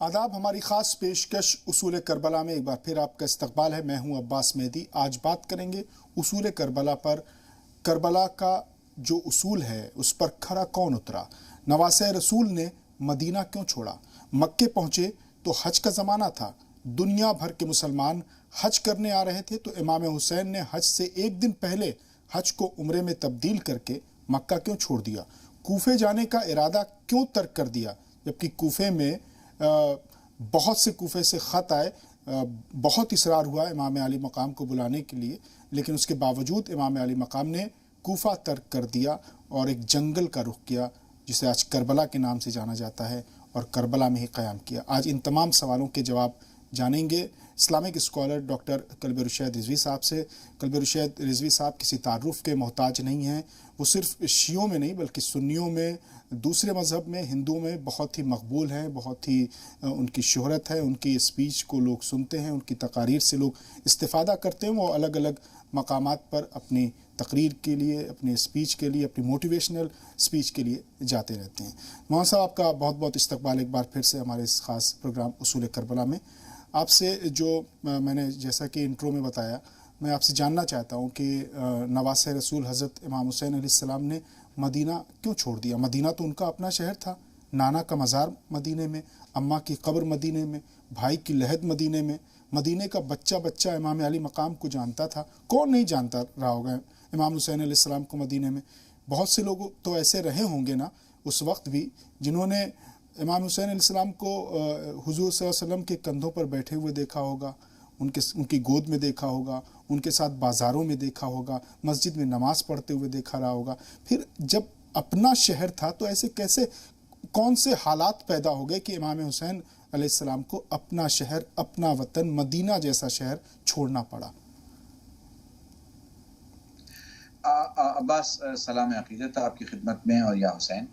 आदाब। हमारी खास पेशकश उसूल करबला में एक बार फिर आपका इस्तकबाल है। मैं हूं अब्बास मेहदी। आज बात करेंगे उसूल करबला पर। करबला का जो उसूल है उस पर खरा कौन उतरा? नवासे रसूल ने मदीना क्यों छोड़ा? मक्के पहुंचे तो हज का ज़माना था, दुनिया भर के मुसलमान हज करने आ रहे थे, तो इमाम हुसैन ने हज से एक दिन पहले हज को उम्रे में तब्दील करके मक्का क्यों छोड़ दिया? कूफे जाने का इरादा क्यों तर्क कर दिया, जबकि कूफे में बहुत से कूफे से ख़त आए, बहुत इसरार हुआ इमाम अली मकाम को बुलाने के लिए, लेकिन उसके बावजूद इमाम अली मकाम ने कूफा तर्क कर दिया और एक जंगल का रुख किया जिसे आज करबला के नाम से जाना जाता है, और करबला में ही क़याम किया। आज इन तमाम सवालों के जवाब जानेंगे Islamic scholar doctor Kalbe Rushaid Rizvi साहब से। कल्बे रुशैद रिजवी साहब किसी तारुफ के मोहताज नहीं हैं। वो सिर्फ शियों में नहीं बल्कि सुन्नियों में, दूसरे मज़हब में, हिंदुओं में बहुत ही मकबूल हैं, बहुत ही उनकी शोहरत है। उनकी स्पीच को लोग सुनते हैं, उनकी तकारीर से लोग इस्तिफ़ादा करते हैं। वो अलग अलग मकामात पर अपनी तकरीर के लिए, अपनी स्पीच के लिए, अपनी मोटिवेशनल स्पीच के लिए जाते रहते हैं। मोहन साहब, आपका बहुत बहुत इस्तकबाल एक बार फिर से हमारे इस ख़ास प्रोग्राम उसूल करबला में। आपसे जो मैंने जैसा कि इंट्रो में बताया, मैं आपसे जानना चाहता हूँ कि नवासे रसूल हज़रत इमाम हुसैन अलैहिस्सलाम ने मदीना क्यों छोड़ दिया? मदीना तो उनका अपना शहर था, नाना का मज़ार मदीने में, अम्मा की कब्र मदीने में, भाई की लहद मदीने में। मदीने का बच्चा बच्चा इमाम अली मकाम को जानता था। कौन नहीं जानता रहा होगा इमाम हुसैन अलैहिस्सलाम को मदीने में? बहुत से लोग तो ऐसे रहे होंगे ना उस वक्त भी, जिन्होंने इमाम हुसैन अलैहिस्सलाम को हुजूर सल्लल्लाहु अलैहि वसल्लम के कंधों पर बैठे हुए देखा होगा, उनकी गोद में देखा होगा, उनके साथ बाज़ारों में देखा होगा, मस्जिद में नमाज़ पढ़ते हुए देखा रहा होगा। फिर जब अपना शहर था तो ऐसे कैसे, कौन से हालात पैदा हो गए कि इमाम हुसैन अलैहिस्सलाम को अपना शहर, अपना वतन, मदीना जैसा शहर छोड़ना पड़ा? अब्बास, सलाम अक़ीदत आपकी खिदमत में, और या हुसैन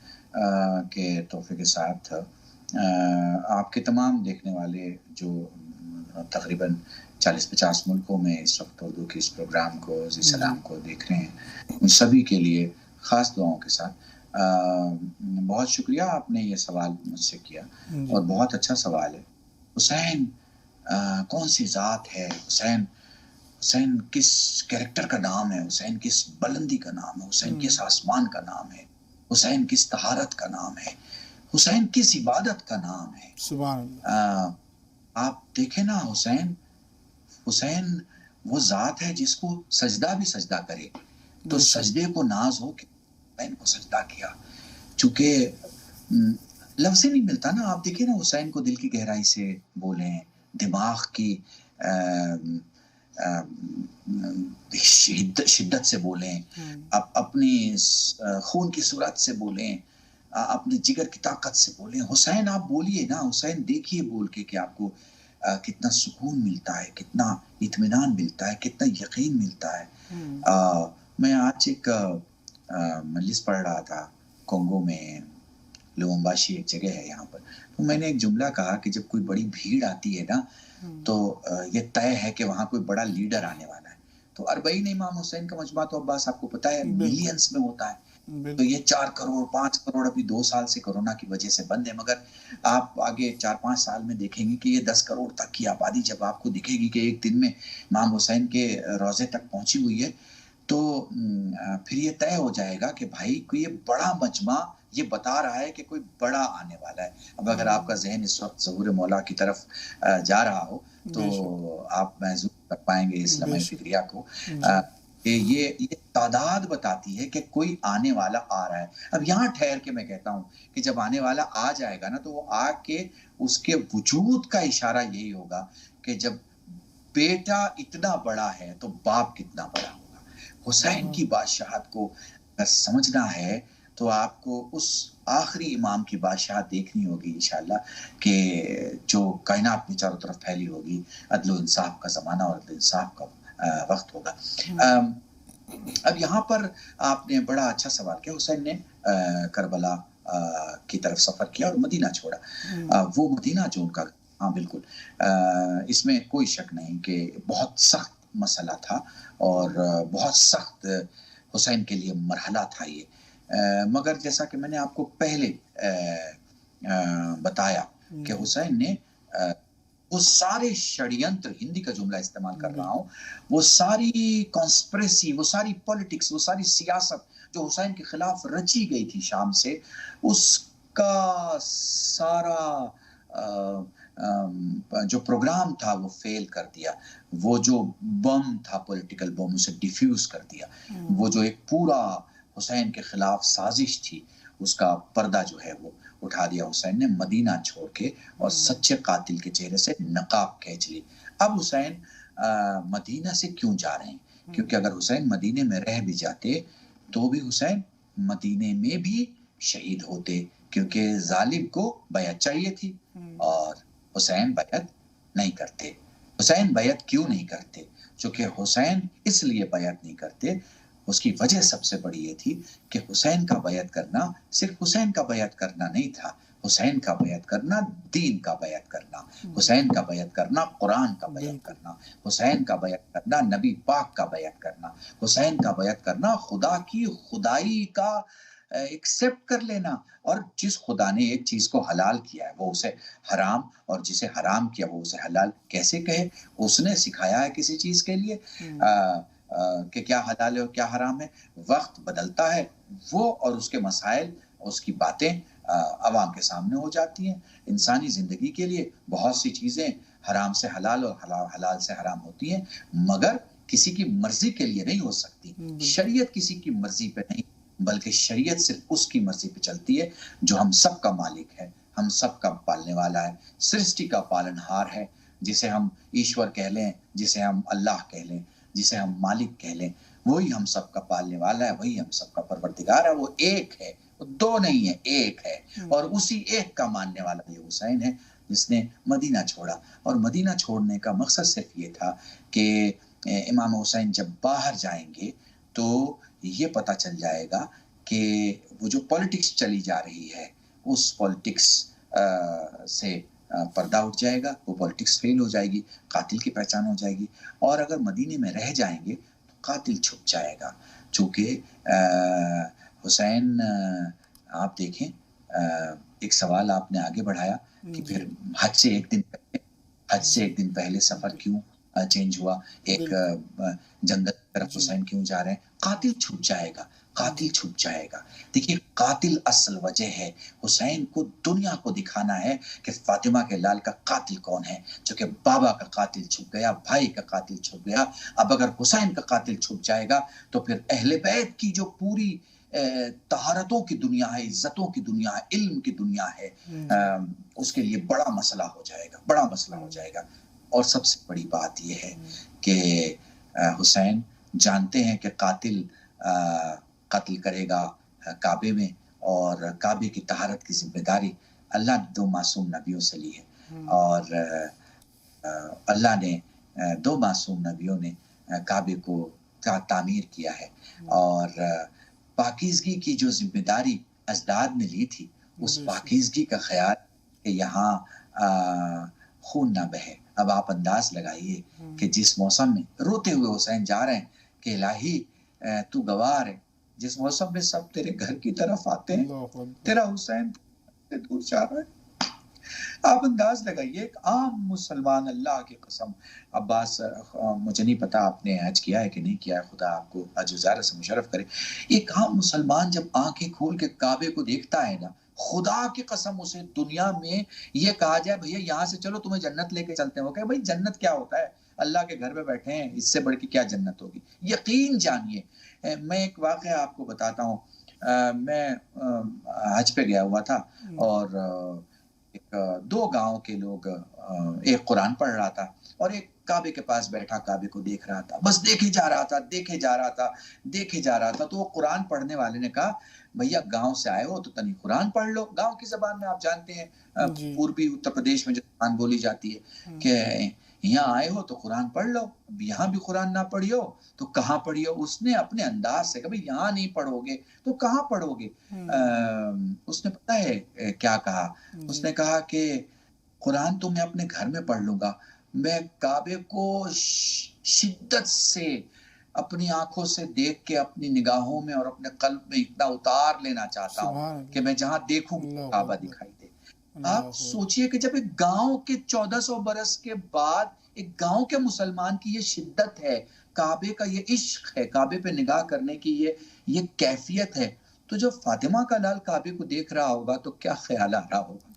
के तोहफे के साथ आपके तमाम देखने वाले जो तकरीबन 40-50 मुल्कों में इस वक्त उर्दू के इस प्रोग्राम को, इस सलाम को देख रहे हैं, उन सभी के लिए ख़ास दुआओं के साथ बहुत शुक्रिया आपने ये सवाल मुझसे किया, और बहुत अच्छा सवाल है। हुसैन कौन सी ज़ात है? हुसैन किस कैरेक्टर का नाम है? हुसैन किस बुलंदी का नाम है? हुसैन किस आसमान का नाम है? हुसैन किस तहारत का नाम है? हुसैन किस इबादत का नाम है? सुभान अल्लाह। आप देखें ना, हुसैन वो ज़ात है जिसको सजदा भी सजदा करे तो सजदे को नाज हो कि हुसैन को सजदा किया। चूंकि लफ्ज़ ही नहीं मिलता ना। आप देखिए ना, हुसैन को दिल की गहराई से बोलें, दिमाग की शिद्दत से बोलें, अपनी खून की सूरत से बोलें, अपने जिगर की ताकत से बोलें। हुसैन आप बोलिए ना, हुसैन देखिए बोल के कि आपको कितना सुकून मिलता है, कितना इत्मीनान मिलता है, कितना यकीन मिलता है। मैं आज एक मजलिस पढ़ रहा था कोंगो में, लुम्बाशी एक जगह है यहाँ पर, तो मैंने एक जुमला कहा कि जब कोई बड़ी भीड़ आती है ना, तो ये तय है कि वहाँ कोई बड़ा लीडर आने वाला है। तो 40 इमाम हुसैन का मजमा तो अब्बास आपको पता है मिलियंस में होता है। तो ये 4 करोड़ 5 करोड़ अभी 2 साल से कोरोना की वजह से बंद है, मगर आप आगे 4-5 साल में देखेंगे कि ये 10 करोड़ तक की आबादी जब आपको दिखेगी कि एक दिन में इमाम हुसैन के रोज़े तक पहुंची हुई है, तो फिर ये तय हो जाएगा कि भाई कोई ये बड़ा मजमा ये बता रहा है कि कोई बड़ा आने वाला है। अब अगर आपका जहन इस वक्त ज़हूर मौला की तरफ जा रहा हो तो आप महसूस कर पाएंगे इस लम्हे फिक्रिया को। ये तादाद बताती है कि कोई आने वाला आ रहा है। अब यहाँ ठहर के मैं कहता हूँ कि जब आने वाला आ जाएगा ना, तो वो आके उसके वजूद का इशारा यही होगा कि जब बेटा इतना बड़ा है तो बाप कितना बड़ा होगा। हुसैन की बादशाहत को समझना है तो आपको उस आखिरी इमाम की बादशाहत देखनी होगी इंशाअल्लाह, कि जो कायनात में चारों तरफ फैली होगी। अदल व इंसाफ का ज़माना और अदल इंसाफ का वक्त होगा। अब यहाँ पर आपने बड़ा अच्छा सवाल किया। हुसैन ने करबला की तरफ सफ़र किया और मदीना छोड़ा। वो मदीना जो उनका, हाँ बिल्कुल, इसमें कोई शक नहीं कि बहुत सख्त मसला था और बहुत सख्त हुसैन के लिए मरहला था ये। मगर जैसा कि मैंने आपको पहले बताया کہ حسین نے وہ سارے षड्यंत्र, हिंदी का जुमला इस्तेमाल कर रहा हूँ, वो सारी कॉन्स्पिरेसी, वो सारी पॉलिटिक्स, वो सारी सियासत जो हुसैन के खिलाफ रची गई थी शाम से, उसका सारा जो प्रोग्राम था वो फेल कर दिया. वो जो बम था, पॉलिटिकल बम, उसे डिफ्यूज कर दिया. वो जो एक पूरा हुसैन के खिलाफ साजिश थी, उसका पर्दा जो है वो उठा दिया हुसैन ने, मदीना छोड़ के, और सच्चे कातिल के चेहरे से नकाब खींच ली. अब हुसैन मदीना से क्यों जा रहे हैं? क्योंकि अगर हुसैन मदीने में रह भी जाते तो भी हुसैन मदीने में भी शहीद होते, क्योंकि जालिम को बैयत चाहिए थी और हुसैन बैयत नहीं करते. हुसैन बैयत क्यों नहीं करते? क्योंकि हुसैन इसलिए बैयत नहीं करते, उसकी वजह सबसे बड़ी ये थी कि हुसैन का बैयत करना सिर्फ हुसैन का बैयत करना नहीं था, हुसैन का बैयत करना दीन का बैयत करना, हुसैन का बैयत करना कुरान का बैयत करना, हुसैन का बैयत करना नबी पाक का बैयत करना, हुसैन का बैयत करना खुदा की खुदाई का एक्सेप्ट कर लेना. और जिस खुदा ने एक चीज को हलाल किया है वो उसे हराम, और जिसे हराम किया वो उसे हलाल कैसे कहे? उसने सिखाया है किसी चीज के लिए कि क्या हलाल है और क्या हराम है. वक्त बदलता है, वो और उसके मसाइल, उसकी बातें अवाम के सामने हो जाती हैं. इंसानी जिंदगी के लिए बहुत सी चीजें हराम से हलाल और हलाल से हराम होती हैं, मगर किसी की मर्जी के लिए नहीं हो सकती. शरीयत किसी की मर्जी पे नहीं, बल्कि शरीयत सिर्फ उसकी मर्जी पे चलती है जो हम सब का मालिक है, हम सब का पालने वाला है, सृष्टि का पालनहार है, जिसे हम ईश्वर कह लें, जिसे हम अल्लाह कह लें, जिसे हम मालिक कह लें. वही हम सब का पालने वाला है, वही हम सब का परवरदिगार है. वो एक है, वो दो नहीं है, एक है. और उसी एक का मानने वाला ये हुसैन है जिसने मदीना छोड़ा. और मदीना छोड़ने का मकसद सिर्फ ये था कि इमाम हुसैन जब बाहर जाएंगे तो ये पता चल जाएगा कि वो जो पॉलिटिक्स चली जा रही है उस पॉलिटिक्स से पर्दा उठ जाएगा, वो पॉलिटिक्स फेल हो जाएगी, कातिल की पहचान हो जाएगी. और अगर मदीने में रह जाएंगे तो कातिल छुप जाएगा. चूंकि हुसैन, आप देखें, एक सवाल आपने आगे बढ़ाया कि फिर हज से एक दिन पहले सफर क्यों चेंज हुआ, एक जंगल की तरफ हुसैन क्यों जा रहे हैं? कातिल छुप जाएगा, कातिल छुप जाएगा. देखिए, कातिल असल वजह है, हुसैन को दुनिया को दिखाना है कि फातिमा के लाल का कातिल कौन है. जो कि बाबा का कातिल छुप गया, भाई का कातिल छुप गया. अब अगर हुसैन का कातिल छुप जाएगा तो फिर अहले बैत की जो पूरी तहारतों की दुनिया है, इज्जतों की दुनिया है, इल्म की दुनिया है, उसके लिए बड़ा मसला हो जाएगा, बड़ा मसला हो जाएगा. और सबसे बड़ी बात यह है कि हुसैन जानते हैं कि कातिल कत्ल करेगा काबे में, और काबे की तहारत की जिम्मेदारी अल्लाह ने 2 मासूम नबियों से ली है. और अल्लाह ने 2 मासूम नबियों ने काबे को तामीर किया है. और पाकीज़गी की जो जिम्मेदारी अजदाद ने ली थी, उस पाकीज़गी का ख्याल कि यहाँ खून ना बहे. अब आप अंदाज लगाइए कि जिस मौसम में रोते हुए हुसैन जा रहे हैं कि इलाही तू गवाह है, जिस मौसम में सब तेरे घर की तरफ आते हैं, तेरा हुसैन से दूर जा रहा है. आप अंदाज लगाइए, एक आम मुसलमान, अल्लाह की कसम, अब्बास, मुझे नहीं पता आपने हज किया है कि नहीं किया है, खुदा आपको अजुज़ार से मुशर्रफ करे. एक आम मुसलमान जब आंखें खोल के काबे को देखता है ना, खुदा की कसम उसे दुनिया में ये कहा जाए भैया यहाँ से चलो तुम्हें जन्नत लेके चलते हैं, वो कहे भाई जन्नत क्या होता है, अल्लाह के घर में बैठे हैं, इससे बढ़ के क्या जन्नत होगी. यकीन जानिए. मैं एक वाक़या आपको बताता हूँ. मैं हज पे गया हुआ था और 2 गांव के लोग, एक कुरान पढ़ रहा था और एक काबे के पास बैठा काबे को देख रहा था. बस देखे जा रहा था. तो वो कुरान पढ़ने वाले ने कहा, भैया गांव से आए हो तो तनी कुरान पढ़ लो. गांव की जबान में आप जानते हैं, पूर्वी उत्तर प्रदेश में जो कुरान बोली जाती है कि यहाँ आए हो तो कुरान पढ़ लो. यहाँ भी कुरान ना पढ़ियो तो कहाँ पढ़ियो. उसने अपने अंदाज से कहा, भाई यहाँ नहीं पढ़ोगे तो कहाँ पढ़ोगे. उसने पता है क्या कहा? उसने कहा कि कुरान तो मैं अपने घर में पढ़ लूंगा, मैं काबे को शिद्दत से अपनी आंखों से देख के अपनी निगाहों में और अपने कल्ब में इतना उतार लेना चाहता हूँ कि मैं जहां देखूं काबा दिखाई दे. آپ سوچئے کہ جب ایک گاؤں کے 1400 برس کے بعد ایک گاؤں کے مسلمان کی یہ شدت ہے، کعبے کا یہ عشق ہے، کعبے پہ نگاہ کرنے کی یہ کیفیت ہے، تو جب فاطمہ کا لال کعبے کو دیکھ رہا ہوگا تو کیا خیال آ رہا ہوگا؟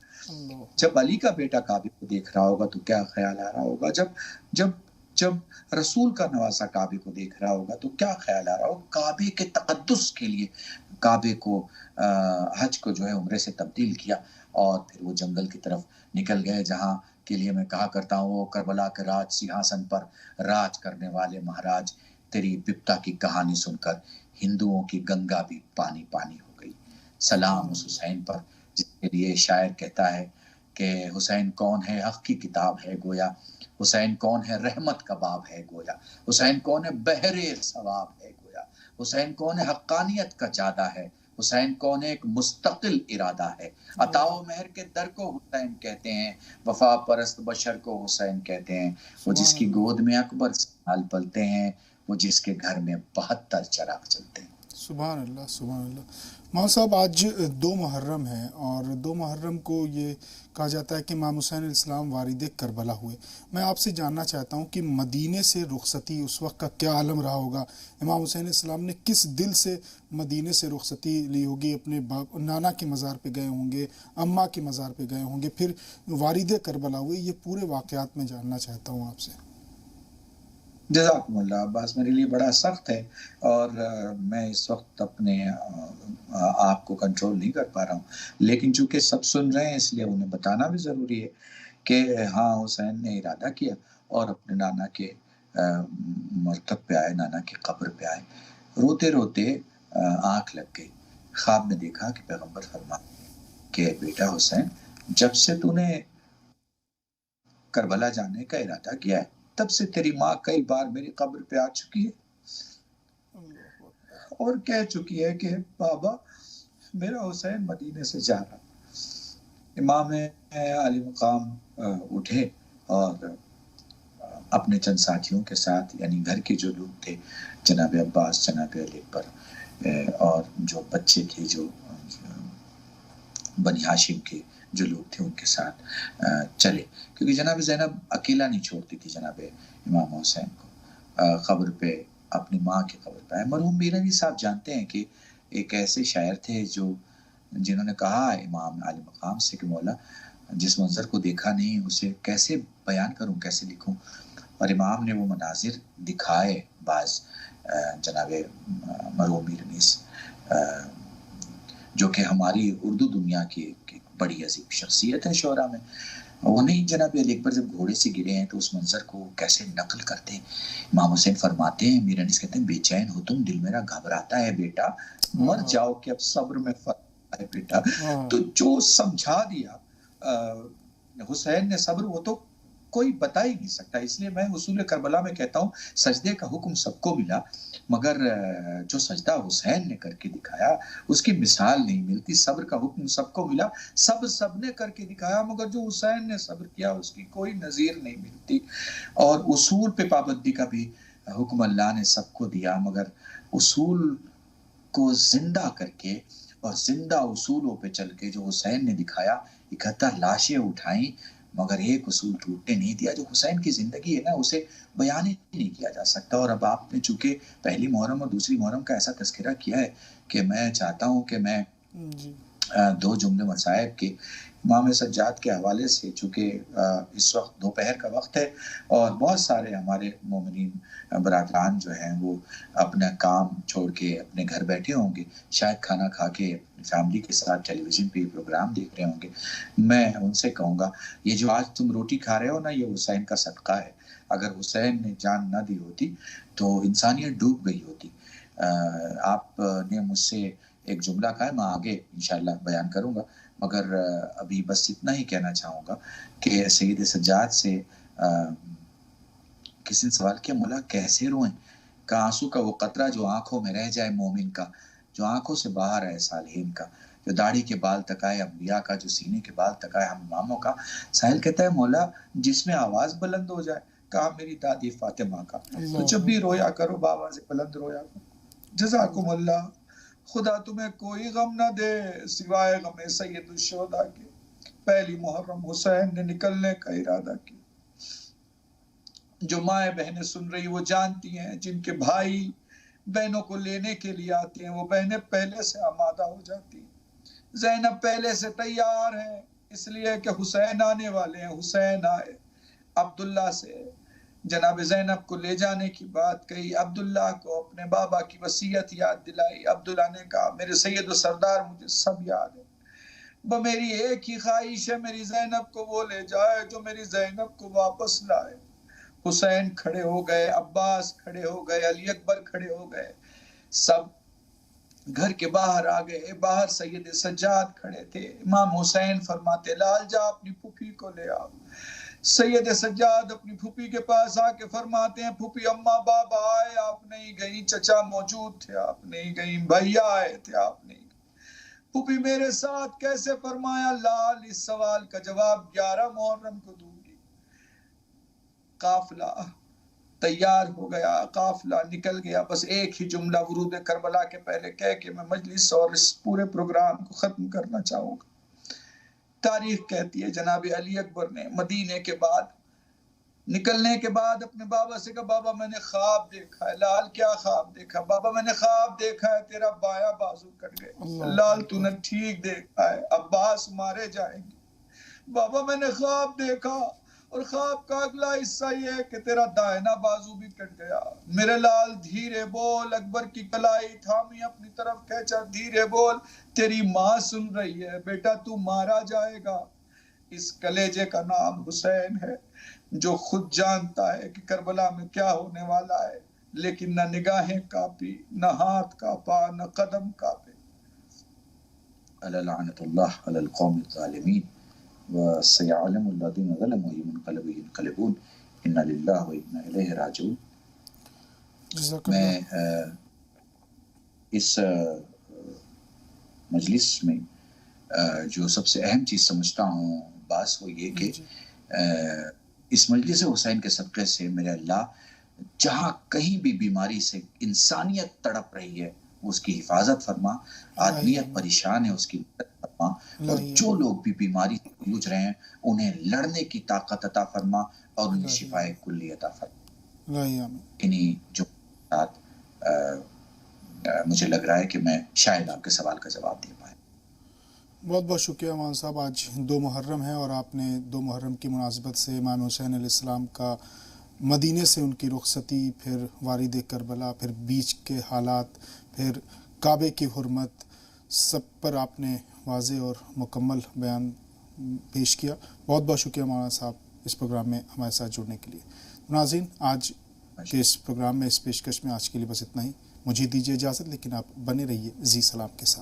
جب علی کا بیٹا کعبے کو دیکھ رہا ہوگا تو کیا خیال آ رہا ہوگا؟ جب رسول کا نواسا کعبے کو دیکھ رہا ہوگا تو کیا خیال آ رہا ہوگا؟ کعبے کے تقدس کے لیے کعبے کو حج کو جو ہے عمرے سے تبدیل کیا اور پھر وہ جنگل کی طرف نکل گئے، جہاں کے لیے میں کہا کرتا ہوں وہ کربلا کے راج سنہاسن پر راج کرنے والے مہاراج، تیری بپتا کی کہانی سن کر ہندوؤں کی گنگا بھی پانی پانی ہو گئی۔ سلام اس حسین پر جس کے لیے شاعر کہتا ہے کہ حسین کون ہے، حق کی کتاب ہے گویا، حسین کون ہے، رحمت کا باب ہے گویا، حسین کون ہے، بحر ثواب ہے گویا، حسین کون ہے، حقانیت کا جادہ ہے، حسین کون ہے، ایک مستقل ارادہ ہے، عطا و مہر کے در کو حسین کہتے ہیں، وفا پرست بشر کو حسین کہتے ہیں، وہ جس کی گود میں اکبر سال پلتے ہیں، وہ جس کے گھر میں 72 چراغ چلتے ہیں۔ سبحان اللہ، سبحان اللہ۔ ماں صاحب آج 2 محرم ہے اور 2 محرم کو یہ کہا جاتا ہے کہ امام حسین علیہ السلام وارد کربلا ہوئے۔ میں آپ سے جاننا چاہتا ہوں کہ مدینے سے رخصتی اس وقت کا کیا عالم رہا ہوگا؟ امام حسین علیہ السلام نے کس دل سے مدینے سے رخصتی لی ہوگی؟ اپنے نانا کے مزار پہ گئے ہوں گے، اماں کے مزار پہ گئے ہوں گے، پھر وارد کربلا ہوئے۔ یہ پورے واقعات میں جاننا چاہتا ہوں آپ سے۔ جزاکم اللہ عباس، میرے لیے بڑا سخت ہے اور میں اس وقت اپنے آپ کو کنٹرول نہیں کر پا رہا ہوں، لیکن چونکہ سب سن رہے ہیں اس لیے انہیں بتانا بھی ضروری ہے کہ ہاں حسین نے ارادہ کیا اور اپنے نانا کے مرتب پہ آئے، نانا کی قبر پہ آئے، روتے روتے آنکھ لگ گئی۔ خواب میں دیکھا کہ پیغمبر فرماتے کہ بیٹا حسین، جب سے تو نے کربلا جانے کا ارادہ کیا ہے تب سے تیری ماں کئی بار میری قبر پہ آ چکی ہے اور کہہ چکی ہے کہ بابا میرا حسین مدینے سے جا رہا۔ امام علی مقام اٹھے اور اپنے چند ساتھیوں کے ساتھ، یعنی گھر کے جو لوگ تھے، جناب عباس، جناب علی اکبر اور جو بچے تھے، جو بنی ہاشم کے جو لوگ تھے، ان کے ساتھ چلے، کیونکہ جناب زینب اکیلا نہیں چھوڑتی تھی جناب امام حسین کو۔ قبر پہ اپنی ماں کی قبر پہ آئے۔ مرحوم میرانی صاحب جانتے ہیں کہ ایک ایسے شاعر تھے جنہوں نے کہا امام علی مقام سے کہ مولا جس منظر کو دیکھا نہیں اسے کیسے بیان کروں، کیسے لکھوں، اور امام نے وہ مناظر دکھائے بعض جناب مرحوم میرانی جو کہ ہماری اردو دنیا کی ایک بڑی عظیم شخصیت ہے شعراء میں۔ انہیں جناب علی اکبر جب گھوڑے سے گرے ہیں تو اس منظر کو کیسے نقل کرتے ہیں۔ امام حسین فرماتے ہیں، میرانیس کہتے ہیں، بے چین ہو تم، دل میرا گھبراتا ہے بیٹا، مر جاؤ کہ اب صبر میں فرق ہے بیٹا۔ تو جو سمجھا دیا حسین نے صبر، وہ تو کوئی بتا ہی نہیں سکتا۔ اس لیے میں اصول کربلا میں کہتا ہوں سجدے کا حکم سب کو ملا، مگر جو سجدہ حسین نے کر کے دکھایا اس کی مثال نہیں ملتی۔ صبر کا حکم سب کو ملا، سب نے کر کے دکھایا، مگر جو حسین نے صبر کیا اس کی کوئی نظیر نہیں ملتی۔ اور اصول پہ پابندی کا بھی حکم اللہ نے سب کو دیا، مگر اصول کو زندہ کر کے اور زندہ اصولوں پہ چل کے جو حسین نے دکھایا، 71 لاشیں اٹھائیں مگر ایک اصول ٹوٹنے نہیں دیا۔ جو حسین کی زندگی ہے نا، اسے بیان ہی نہیں کیا جا سکتا۔ اور اب آپ نے چونکہ پہلی محرم اور دوسری محرم کا ایسا تذکرہ کیا ہے کہ میں چاہتا ہوں کہ میں 2 جملے مصائب کے امام سجاد کے حوالے سے، چونکہ اس وقت دوپہر کا وقت ہے اور بہت سارے ہمارے مومنین برادران جو ہیں وہ اپنا کام چھوڑ کے اپنے گھر بیٹھے ہوں گے، شاید کھانا کھا کے فیملی کے ساتھ ٹیلی ویژن پہ پروگرام دیکھ رہے ہوں گے۔ میں ان سے کہوں گا یہ جو آج تم روٹی کھا رہے ہو نا، یہ حسین کا صدقہ ہے۔ اگر حسین نے جان نہ دی ہوتی تو انسانیت ڈوب گئی ہوتی۔ آپ نے مجھ سے ایک جملہ کہا ہے، میں آگے انشاءاللہ بیان کروں گا، مگر ابھی بس اتنا ہی کہنا چاہوں گا کہ سید سجاد سے کسی نے سوال کیا، مولا کیسے روئیں؟ کہ آنسو کا وہ قطرہ جو آنکھوں میں رہ جائے مومن کا، جو آنکھوں سے باہر آئے صالحین کا، جو داڑھی کے بال تک آئے انبیاء کا، جو سینے کے بال تک آئے ہم اماموں کا۔ ساحل کہتا ہے مولا جس میں آواز بلند ہو جائے، کہا میری دادی فاطمہ کا، تو جب بھی رویا کرو بآواز بلند رویا کرو۔ جزاکم اللہ، خدا تمہیں کوئی غم نہ دے سوائے غم سید الشہداء کے۔ पहली मुहर्रम हुसैन ने निकलने का इरादा किया। जो माएँ बहनें सुन रही वो जानती हैं, जिनके भाई बहनों को लेने के लिए आते हैं वो बहनें पहले से आमादा हो जाती हैं। ज़ैनब पहले से तैयार है, इसलिए कि हुसैन आने वाले हैं। हुसैन आए, अब्दुल्ला से जनाब ज़ैनब को ले जाने की बात कही, अब्दुल्ला को अपने बाबा की वसीयत याद दिलाई। अब्दुल्ला ने कहा मेरे सैयद व सरदार मुझे सब याद है, वो मेरी एक ही ख्वाहिश है, मेरी ज़ैनब को वो ले जाए जो मेरी ज़ैनब को वापस लाए। हुसैन खड़े हो गए, अब्बास खड़े हो गए, अली अकबर खड़े हो गए, सब घर के बाहर आ गए। बाहर सैयद सज्जाद खड़े थे। इमाम हुसैन फरमाते लाल जा अपनी फूफी को ले आओ। सैयद सज्जाद अपनी फूफी के पास आके फरमाते हैं फूफी अम्मा बाबा आए, आप नहीं गई, चचा मौजूद थे, आप नहीं गई, भैया आए थे, आप नहीं गई, फूफी मेरे साथ कैसे? फरमाया लाल इस सवाल का जवाब 11 मुहर्रम को दूंगी। काफिला तैयार हो गया, काफिला निकल गया। बस एक ही जुमला वरूद करबला के पहले कह के मैं मजलिस और इस पूरे प्रोग्राम को खत्म करना चाहूंगा। तारीख कहती है जनाब अली अकबर ने मदीने के बाद निकलने के बाद अपने बाबा से कहा बाबा मैंने ख्वाब देखा है। लाल क्या ख्वाब देखा? बाबा मैंने ख्वाब देखा है तेरा बाया बाजू कट गया। लाल तूने ठीक देखा है, अब्बास मारे जाएंगे। बाबा मैंने ख्वाब देखा और ख्वाब का अगला हिस्सा ये है कि तेरा दाहिना बाजू भी कट गया। मेरे लाल धीरे बोल। अकबर की कलाई थामी अपनी तरफ खींचा, धीरे बोल, तेरी माँ सुन रही है, बेटा तू मारा जाएगा। इस कलेजे का नाम हुसैन है, जो खुद जानता है कि करबला में क्या होने वाला है, लेकिन न निगाहें कांपी, न हाथ कांपा, न कदम कांपे। अला लानतुल्लाह अलल कौमिल ज़ालिमीन व सयअलमुल लज़ीना ज़लमू अय्युल यन्क़लिबून इन्ना लिल्लाहि व इन्ना इलैहि राजिऊन। मैं इस मजलिस में जो सबसे अहम चीज़ समझता हूँ बास वो ये कि इस मजलिस हुसैन के सदक़े से मेरे अल्लाह जहाँ कहीं भी बीमारी से इंसानियत तड़प रही है उसकी हिफाजत फरमा, आदमियत परेशान है उसकी मदद फरमा, और जो लोग भी बीमारी से जूझ रहे हैं उन्हें लड़ने की ताकत अता फरमा और उन्हें शिफाए कुल्ली अता फरमा। इन्हीं जो मुझे लग रहा है कि मैं शायद आपके सवाल का जवाब दे पाया। बहुत बहुत शुक्रिया मान साहब। आज 2 मुहर्रम है और आपने 2 मुहर्रम की मुनासबत से इमाम हुसैन अलैहिस्सलाम का मदीने से उनकी रुखसती, फिर वारिद करबला, फिर बीच के हालात, फिर काबे की हुर्मत, सब पर आपने वाज़े और मुकम्मल बयान पेश किया। बहुत बहुत शुक्रिया मौलाना साहब इस प्रोग्राम में हमारे साथ जुड़ने के लिए। नाज़रीन आज के इस प्रोग्राम में, इस पेशकश में आज के लिए बस इतना ही। मुझे दीजिए इजाज़त, लेकिन आप बने रहिए जी सलाम के साथ।